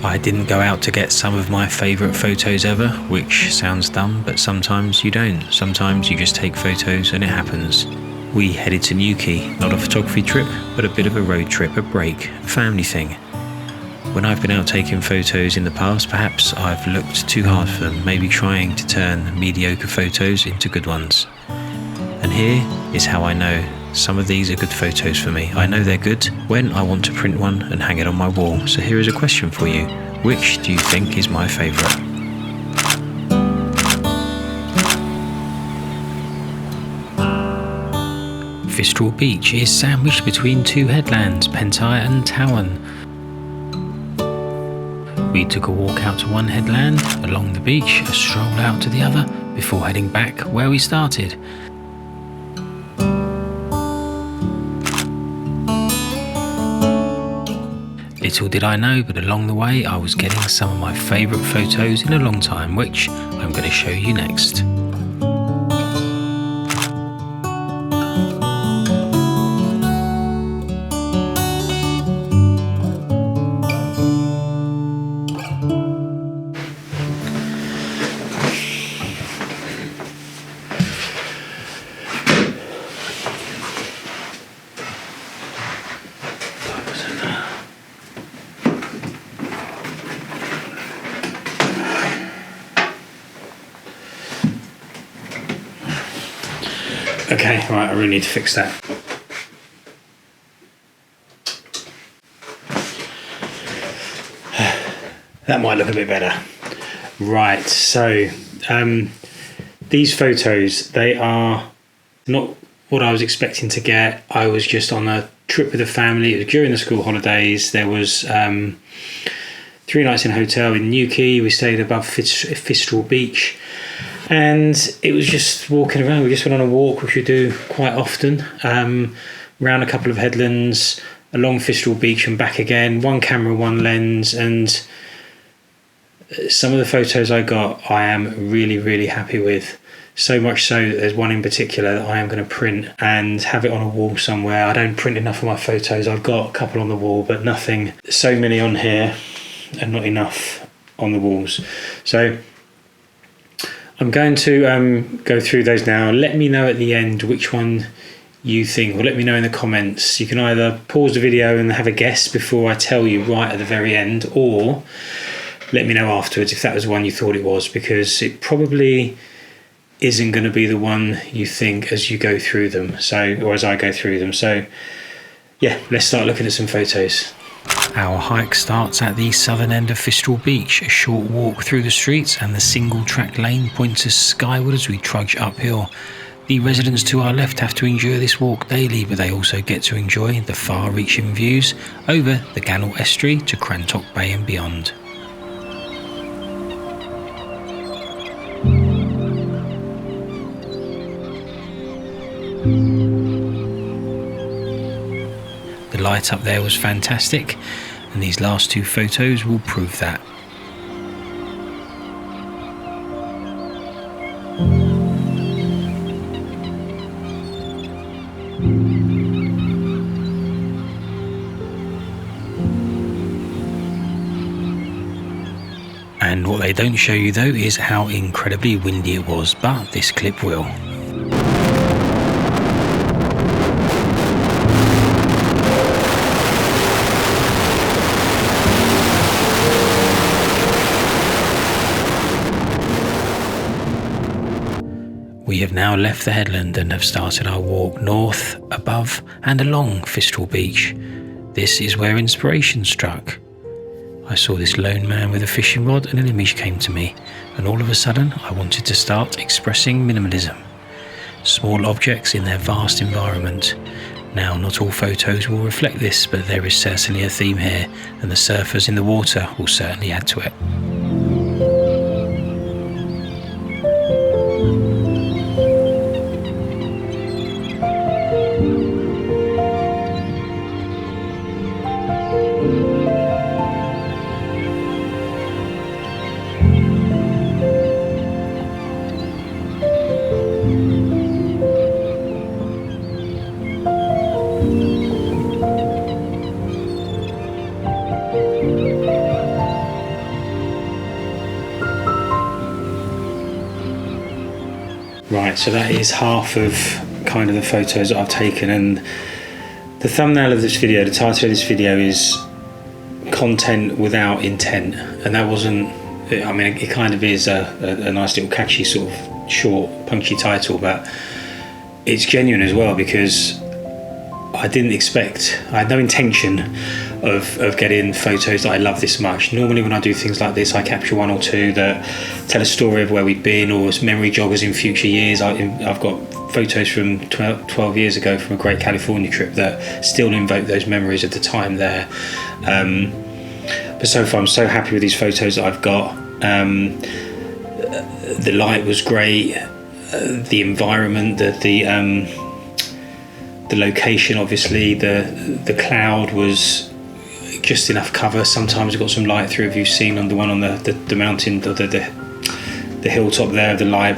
I didn't go out to get some of my favourite photos ever, which sounds dumb, but sometimes you don't. Sometimes you just take photos and it happens. We headed to Newquay, not a photography trip, but a bit of a road trip, a break, a family thing. When I've been out taking photos in the past, perhaps I've looked too hard for them, maybe trying to turn mediocre photos into good ones. And here is how I know some of these are good photos for me. I know they're good when I want to print one and hang it on my wall. So here is a question for you. Which do you think is my favourite? Fistral Beach is sandwiched between two headlands, Pentire and Towan. We took a walk out to one headland, along the beach, a stroll out to the other, before heading back where we started. Little did I know, but along the way I was getting some of my favourite photos in a long time, which I'm going to show you next. Okay, right, I really need to fix that. That might look a bit better. Right, so these photos, they are not what I was expecting to get. I was just on a trip with the family. It was during the school holidays. There was 3 nights in a hotel in Newquay. We stayed above Fistral Beach. And it was just walking around. We just went on a walk, which we do quite often, around a couple of headlands, along Fistral Beach and back again. One camera, one lens, and some of the photos I got, I am really, really happy with. So much so that there's one in particular that I am going to print and have it on a wall somewhere. I don't print enough of my photos. I've got a couple on the wall, but nothing. So many on here and not enough on the walls. So I'm going to go through those now. Let me know at the end which one you think, or let me know in the comments. You can either pause the video and have a guess before I tell you right at the very end, or let me know afterwards if that was the one you thought it was, because it probably isn't going to be the one you think as you go through them, or as I go through them. So yeah, let's start looking at some photos. Our hike starts at the southern end of Fistral Beach. A short walk through the streets and the single track lane points us skyward as we trudge uphill. The residents to our left have to endure this walk daily, but they also get to enjoy the far-reaching views over the Cornwall estuary to Crantock Bay and beyond. The light up there was fantastic, and these last 2 photos will prove that. And what they don't show you though is how incredibly windy it was, but this clip will. We have now left the headland and have started our walk north, above and along Fistral Beach. This is where inspiration struck. I saw this lone man with a fishing rod and an image came to me, and all of a sudden I wanted to start expressing minimalism. Small objects in their vast environment. Now, not all photos will reflect this, but there is certainly a theme here, and the surfers in the water will certainly add to it. Right, so that is half of kind of the photos that I've taken, and the thumbnail of this video, the title of this video is content without intent, and that wasn't, I mean, it kind of is a nice little catchy sort of short punchy title, but it's genuine as well, because I had no intention of getting photos that I love this much. Normally when I do things like this, I capture one or two that tell a story of where we've been, or as memory joggers in future years. I've got photos from 12 years ago from a great California trip that still invoke those memories of the time there. But so far I'm so happy with these photos that I've got. The light was great, the environment, the location, obviously, the cloud was just enough cover. Sometimes it got some light through, if you've seen on the one on the mountain, the hilltop there, the light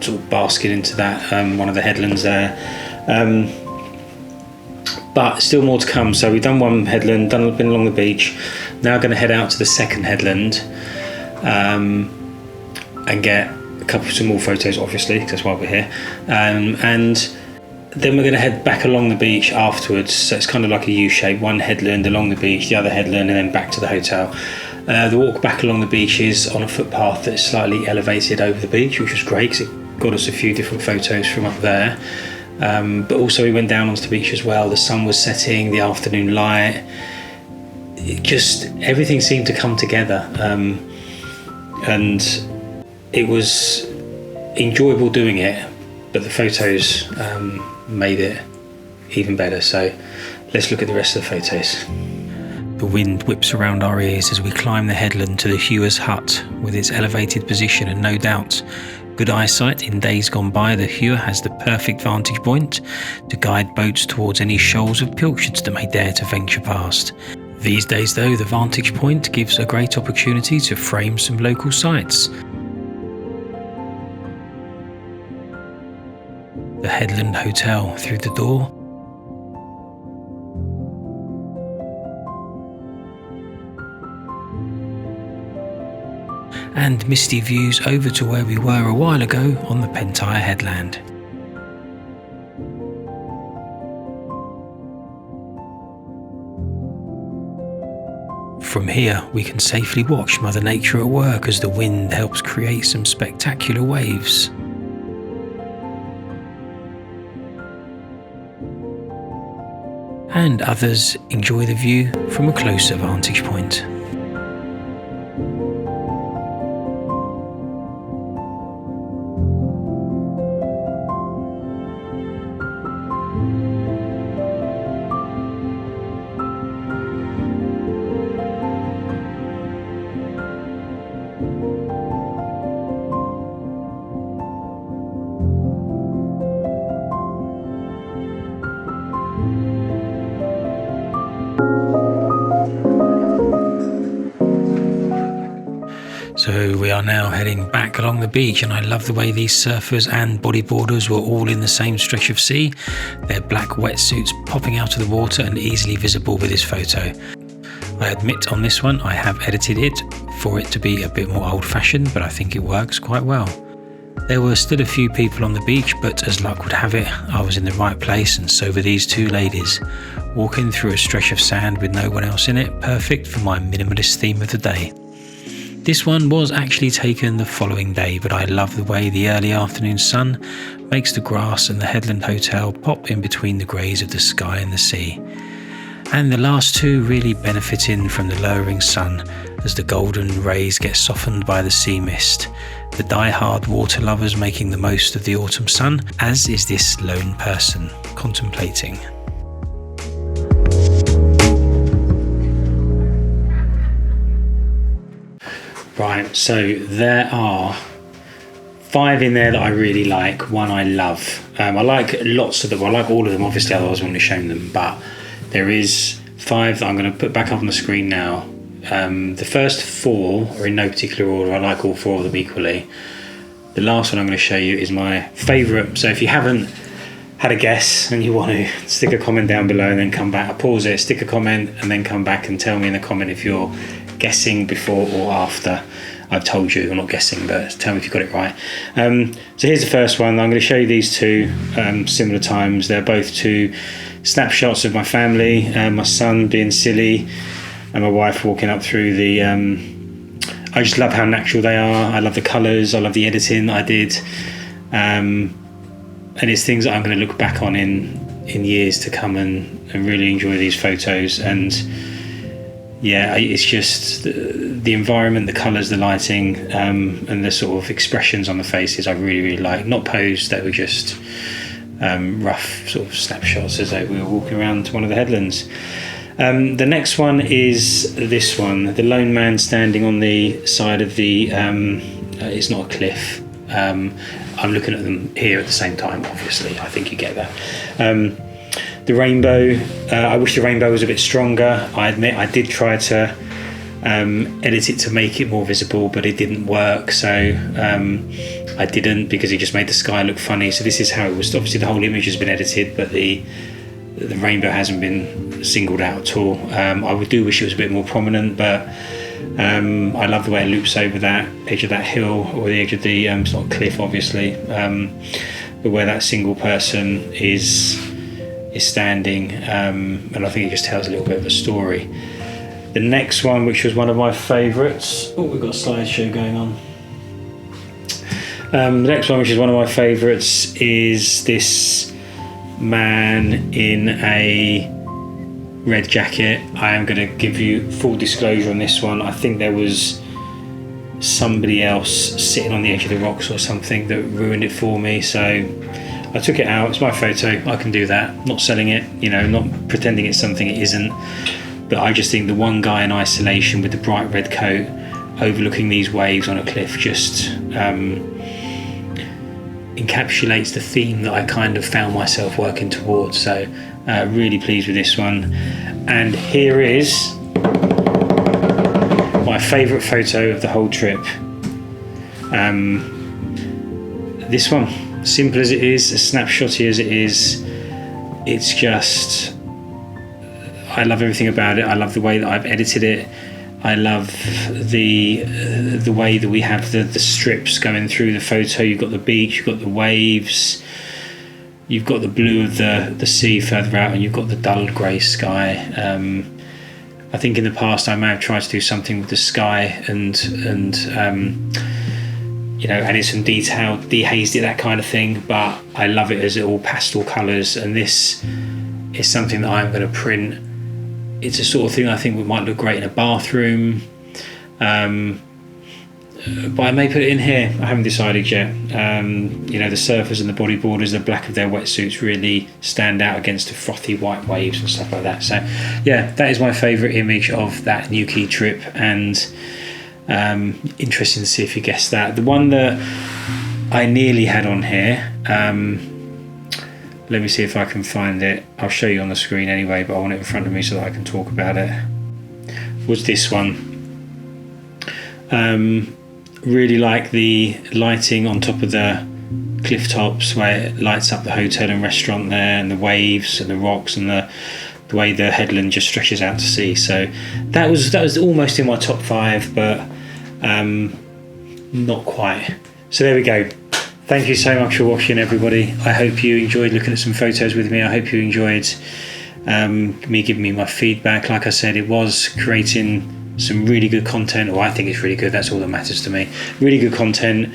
sort of basking into that one of the headlands there. But still more to come. So we've done one headland, been along the beach. Now going to head out to the second headland and get some more photos, obviously, because that's why we're here. And then we're going to head back along the beach afterwards. So it's kind of like a U-shape, one headland along the beach, the other headland, and then back to the hotel. The walk back along the beach is on a footpath that's slightly elevated over the beach, which was great because it got us a few different photos from up there. But also we went down onto the beach as well. The sun was setting, the afternoon light. Everything seemed to come together. And it was enjoyable doing it, but the photos made it even better. So let's look at the rest of the photos. The wind whips around our ears as we climb the headland to the Hewer's hut. With its elevated position and no doubt good eyesight, in days gone by the Hewer has the perfect vantage point to guide boats towards any shoals of pilchards that may dare to venture past. These days though, the vantage point gives a great opportunity to frame some local sights. The Headland Hotel through the door. And misty views over to where we were a while ago on the Pentire Headland. From here we can safely watch Mother Nature at work as the wind helps create some spectacular waves. And others enjoy the view from a closer vantage point. So we are now heading back along the beach, and I love the way these surfers and bodyboarders were all in the same stretch of sea, their black wetsuits popping out of the water and easily visible with this photo. I admit on this one I have edited it for it to be a bit more old-fashioned, but I think it works quite well. There were still a few people on the beach, but as luck would have it, I was in the right place and so were these two ladies, walking through a stretch of sand with no one else in it, perfect for my minimalist theme of the day. This one was actually taken the following day, but I love the way the early afternoon sun makes the grass and the Headland Hotel pop in between the greys of the sky and the sea. And the last two really benefiting from the lowering sun as the golden rays get softened by the sea mist. The die-hard water lovers making the most of the autumn sun, as is this lone person contemplating. Right, so there are 5 in there that I really like, one I love. I like lots of them, I like all of them obviously, otherwise I wouldn't have shown them, but there is 5 that I'm going to put back up on the screen now. The first 4 are in no particular order, I like all 4 of them equally. The last one I'm going to show you is my favourite, so if you haven't had a guess and you want to, stick a comment down below and then come back. I'll pause it, stick a comment and then come back and tell me in the comment if you're guessing before or after. I've told you, I'm not guessing, but tell me if you got it right. So here's the first one. I'm going to show you these two similar times. They're both two snapshots of my family, my son being silly and my wife walking up through the I just love how natural they are. I love the colours, I love the editing that I did, and it's things that I'm going to look back on in years to come and really enjoy these photos. And yeah, it's just the environment, the colours, the lighting, and the sort of expressions on the faces I really like. Not posed, they were just rough sort of snapshots as we were walking around one of the headlands. The next one is this one, the lone man standing on the side of the it's not a cliff. I'm looking at them here at the same time, obviously. I think you get that. The rainbow, I wish the rainbow was a bit stronger. I admit I did try to edit it to make it more visible, but it didn't work, so I didn't, because it just made the sky look funny. So this is how it was. Obviously the whole image has been edited, but the rainbow hasn't been singled out at all. I do wish it was a bit more prominent, but I love the way it loops over that edge of that hill, or the edge of the it's not a cliff obviously, but where that single person is standing, and I think it just tells a little bit of a story. The next one, which was one of my favourites, we've got a slideshow going on. The next one, which is one of my favourites, is this man in a red jacket. I am going to give you full disclosure on this one. I think there was somebody else sitting on the edge of the rocks or something that ruined it for me, so I took it out. It's my photo, I can do that. Not selling it, not pretending it's something it isn't, but I just think the one guy in isolation with the bright red coat overlooking these waves on a cliff just encapsulates the theme that I kind of found myself working towards. So really pleased with this one. And here is my favourite photo of the whole trip. This one, simple as it is, as snapshotty as it is, it's just, I love everything about it. I love the way that I've edited it. I love the way that we have the strips going through the photo. You've got the beach, you've got the waves, you've got the blue of the sea further out, and you've got the dull grey sky. I think in the past I may have tried to do something with the sky and added some detail, dehazed it, that kind of thing, but I love it as all pastel colours, and this is something that I'm going to print. It's a sort of thing I think might look great in a bathroom, but I may put it in here. I haven't decided yet. The surfers and the bodyboarders, the black of their wetsuits really stand out against the frothy white waves and stuff like that. So yeah, that is my favourite image of that Newquay trip, and interesting to see if you guessed that. The one that I nearly had on here, let me see if I can find it. I'll show you on the screen anyway, but I want it in front of me so that I can talk about it. Was this one. Really like the lighting on top of the cliff tops, where it lights up the hotel and restaurant there, and the waves and the rocks, and the way the headland just stretches out to sea. So that was almost in my top 5, but not quite. So there we go. Thank you so much for watching, everybody. I hope you enjoyed looking at some photos with me. I hope you enjoyed me giving me my feedback. Like I said, it was creating some really good content, or I think it's really good, that's all that matters to me. Really good content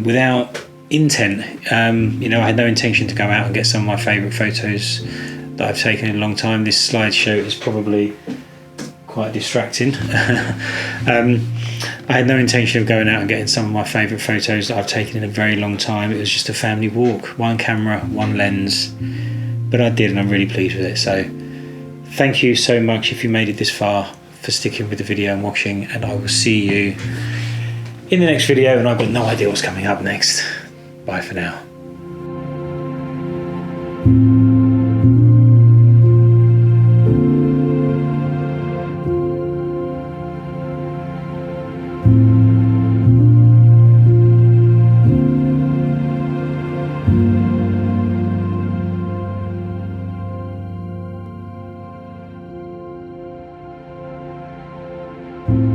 without intent. I had no intention to go out and get some of my favourite photos that I've taken in a long time. This slideshow is probably quite distracting. I had no intention of going out and getting some of my favourite photos that I've taken in a very long time. It was just a family walk, one camera, one lens, but I did, and I'm really pleased with it. So thank you so much if you made it this far, for sticking with the video and watching, and I will see you in the next video, and I've got no idea what's coming up next. Bye for now. you.